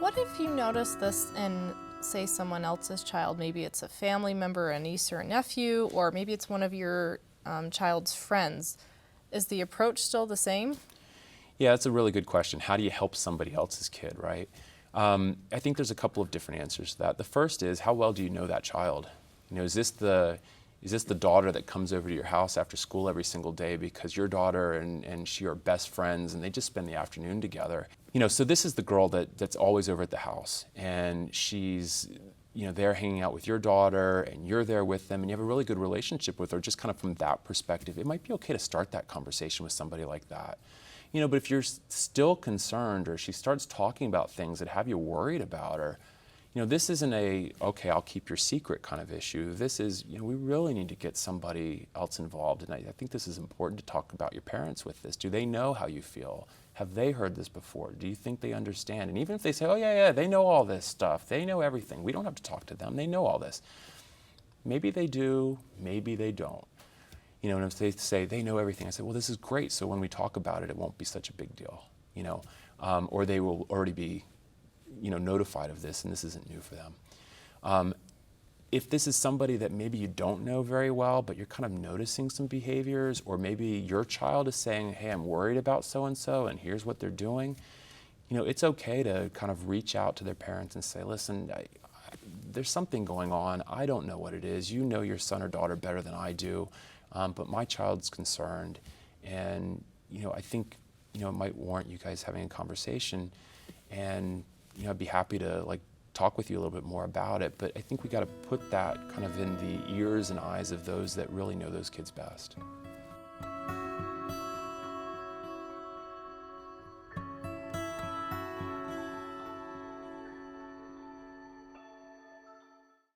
What if you notice this in, say, someone else's child? Maybe it's a family member, a niece or a nephew, or maybe it's one of your child's friends. Is the approach still the same? Yeah, that's a really good question. How do you help somebody else's kid, right? I think there's a couple of different answers to that. The first is, how well do you know that child? Is this the daughter that comes over to your house after school every single day because your daughter and she are best friends and they just spend the afternoon together? So this is the girl that's always over at the house, and she's there hanging out with your daughter and you're there with them and you have a really good relationship with her. Just kind of from that perspective, it might be okay to start that conversation with somebody like that. But if you're still concerned or she starts talking about things that have you worried about her, this isn't okay, I'll keep your secret kind of issue. This is, we really need to get somebody else involved. And I think this is important to talk about your parents with this. Do they know how you feel? Have they heard this before? Do you think they understand? And even if they say, oh yeah, they know all this stuff. They know everything. We don't have to talk to them. They know all this. Maybe they do, maybe they don't. And if they say they know everything, I say, well, this is great. So when we talk about it, it won't be such a big deal, or they will already be, notified of this, and this isn't new for them. If this is somebody that maybe you don't know very well, but you're kind of noticing some behaviors, or maybe your child is saying, hey, I'm worried about so-and-so, and here's what they're doing, it's okay to kind of reach out to their parents and say, listen, there's something going on. I don't know what it is. You know your son or daughter better than I do. But my child's concerned, and I think it might warrant you guys having a conversation, and I'd be happy to talk with you a little bit more about it. But I think we got to put that kind of in the ears and eyes of those that really know those kids best.